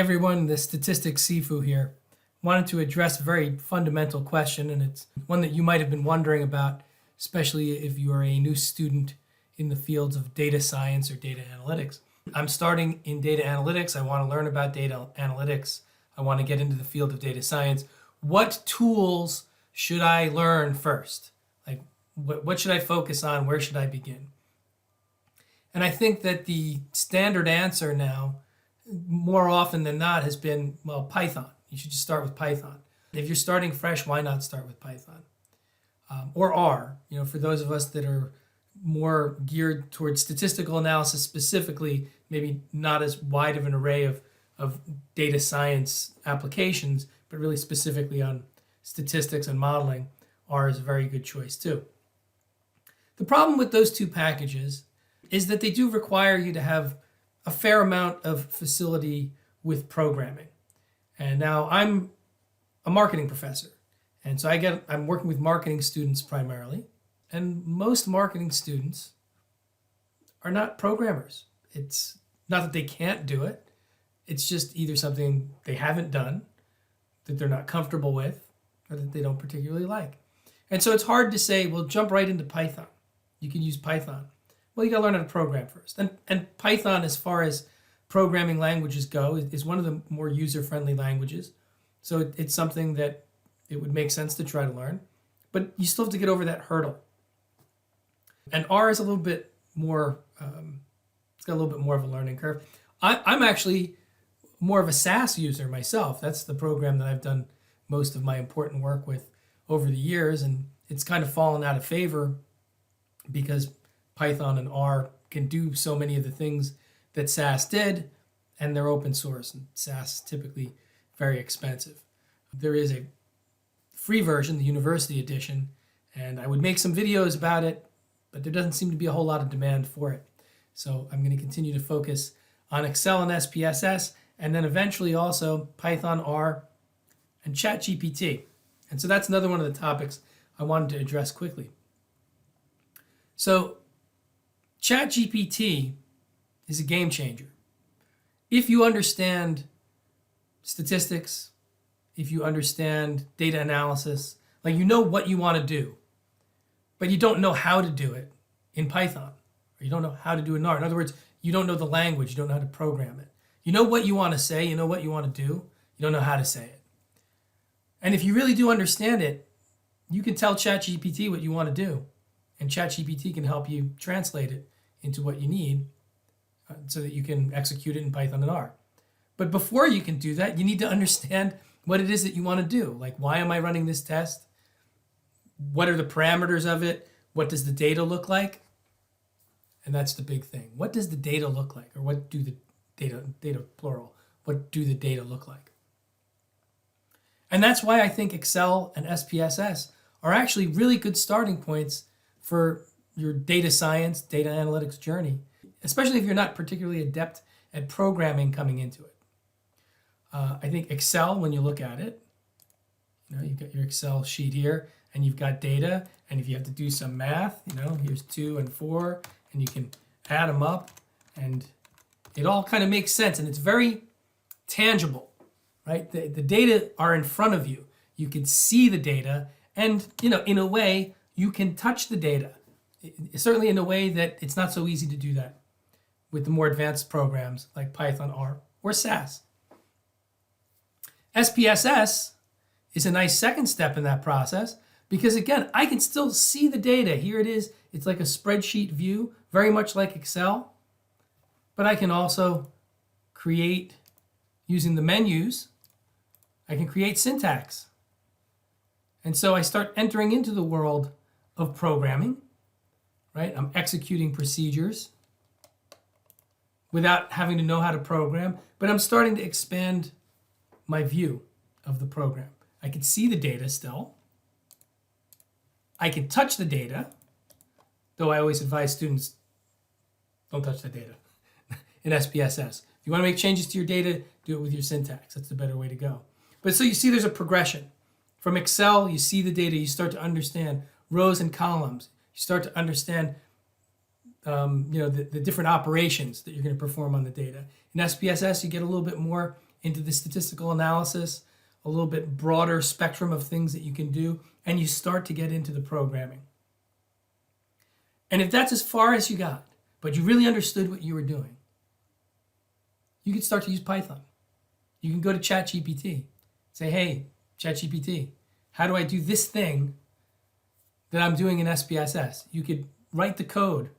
everyone, the statistics Sifu here. Wanted to address a very fundamental question, and it's one that you might have been wondering about, especially if you are a new student in the fields of data science or data analytics. I'm starting in data analytics. I want to learn about data analytics. I want to get into the field of data science. What tools should I learn first? Like, what should I focus on? Where should I begin? And I think that the standard answer now, more often than not, has been, well, Python. You should just start with Python. If you're starting fresh, why not start with Python? Or R, for those of us that are more geared towards statistical analysis specifically, maybe not as wide of an array of data science applications, but really specifically on statistics and modeling, R is a very good choice too. The problem with those two packages is that they do require you to have a fair amount of facility with programming. And now I'm a marketing professor, and so I'm working with marketing students primarily, and most marketing students are not programmers. It's not that they can't do it, it's just either something they haven't done, that they're not comfortable with, or that they don't particularly like. And so it's hard to say, well, jump right into Python. You can use Python. Well, you got to learn how to program first. And Python, as far as programming languages go, is one of the more user-friendly languages. So it's something that it would make sense to try to learn. But you still have to get over that hurdle. And R is a little bit more, it's got a little bit more of a learning curve. I'm actually more of a SAS user myself. That's the program that I've done most of my important work with over the years. And it's kind of fallen out of favor because Python and R can do so many of the things that SAS did, and they're open source, and SAS is typically very expensive. There is a free version, the University Edition, and I would make some videos about it, but there doesn't seem to be a whole lot of demand for it. So I'm going to continue to focus on Excel and SPSS, and then eventually also Python, R, and ChatGPT. And so that's another one of the topics I wanted to address quickly. So ChatGPT is a game changer. If you understand statistics, if you understand data analysis, like you know what you want to do, but you don't know how to do it in Python, or you don't know how to do it in R. In other words, you don't know the language, you don't know how to program it. You know what you want to say, you know what you want to do, you don't know how to say it. And if you really do understand it, you can tell ChatGPT what you want to do, and ChatGPT can help you translate it into what you need so that you can execute it in Python and R. But before you can do that, you need to understand what it is that you want to do. Like, why am I running this test? What are the parameters of it? What does the data look like? And that's the big thing. What does the data look like? Or what do the data plural, what do the data look like? And that's why I think Excel and SPSS are actually really good starting points for your data science, data analytics journey, especially if you're not particularly adept at programming coming into it. I think Excel, when you look at it, you've got your Excel sheet here, and you've got data, and if you have to do some math, here's 2 and 4, and you can add them up, and it all kind of makes sense, and it's very tangible, right? The data are in front of you. You can see the data, and in a way, you can touch the data. Certainly in a way that it's not so easy to do that with the more advanced programs like Python, R, or SAS. SPSS is a nice second step in that process because, again, I can still see the data. Here it is. It's like a spreadsheet view, very much like Excel. But I can also create, using the menus, I can create syntax. And so I start entering into the world of programming, right? I'm executing procedures without having to know how to program, but I'm starting to expand my view of the program. I can see the data still. I can touch the data, though I always advise students, don't touch the data in SPSS. If you want to make changes to your data, do it with your syntax. That's the better way to go. But so you see there's a progression. From Excel, you see the data, you start to understand rows and columns. You start to understand the different operations that you're going to perform on the data. In SPSS, you get a little bit more into the statistical analysis, a little bit broader spectrum of things that you can do, and you start to get into the programming. And if that's as far as you got, but you really understood what you were doing, you can start to use Python. You can go to ChatGPT, say, hey, ChatGPT, how do I do this thing that I'm doing in SPSS? You could write the code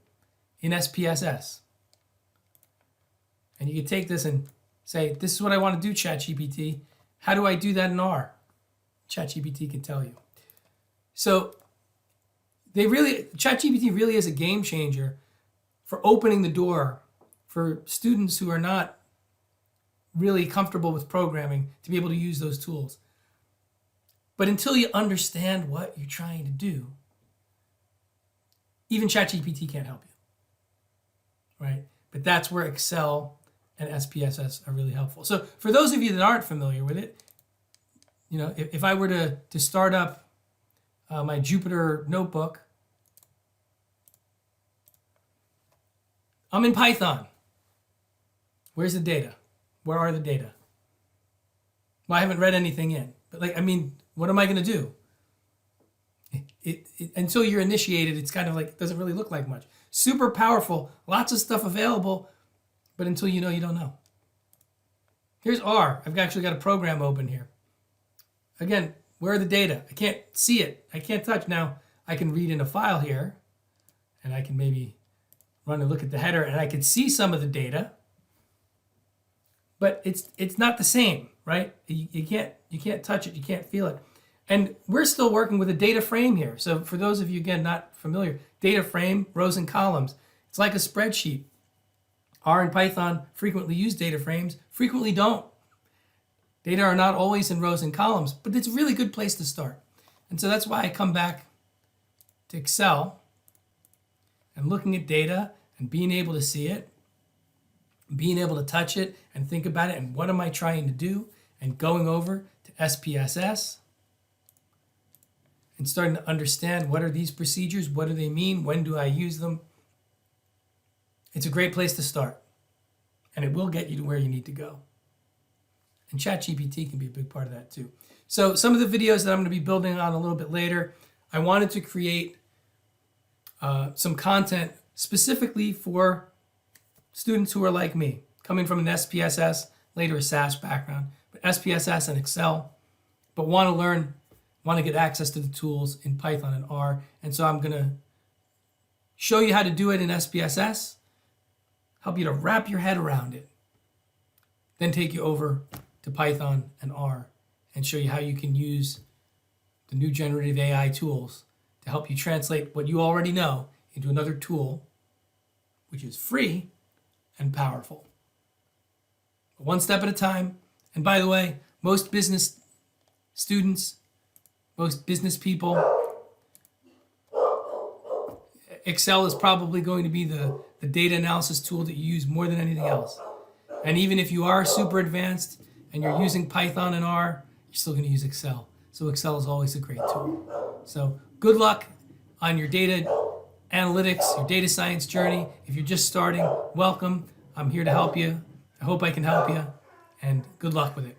in SPSS. And you could take this and say, this is what I want to do, ChatGPT. How do I do that in R? ChatGPT can tell you. So ChatGPT really is a game changer for opening the door for students who are not really comfortable with programming to be able to use those tools. But until you understand what you're trying to do, even ChatGPT can't help you, right? But that's where Excel and SPSS are really helpful. So for those of you that aren't familiar with it, if I were to start up my Jupyter notebook, I'm in Python. Where's the data? Where are the data? Well, I haven't read anything in. But what am I going to do? Until you're initiated, it's kind of like, it doesn't really look like much. Super powerful, lots of stuff available, but until you know, you don't know. Here's R. I've actually got a program open here. Again, where are the data? I can't see it. I can't touch. Now, I can read in a file here, and I can maybe run and look at the header, and I can see some of the data, but it's not the same, right? You can't touch it. You can't feel it. And we're still working with a data frame here. So for those of you, again, not familiar, data frame, rows and columns. It's like a spreadsheet. R and Python frequently use data frames, frequently don't. Data are not always in rows and columns, but it's a really good place to start. And so that's why I come back to Excel and looking at data and being able to see it, being able to touch it and think about it and what am I trying to do, and going over to SPSS and starting to understand what are these procedures, what do they mean, when do I use them. It's a great place to start, and it will get you to where you need to go. And ChatGPT can be a big part of that too. So some of the videos that I'm going to be building on a little bit later, I wanted to create some content specifically for students who are like me, coming from an SPSS, later a SAS background, but SPSS and Excel, but want to get access to the tools in Python and R. And so I'm going to show you how to do it in SPSS, help you to wrap your head around it, then take you over to Python and R and show you how you can use the new generative AI tools to help you translate what you already know into another tool, which is free and powerful. But one step at a time. And by the way, most business students, most business people, Excel is probably going to be the data analysis tool that you use more than anything else. And even if you are super advanced and you're using Python and R, you're still going to use Excel. So Excel is always a great tool. So good luck on your data analytics, your data science journey. If you're just starting, welcome. I'm here to help you. I hope I can help you, and good luck with it.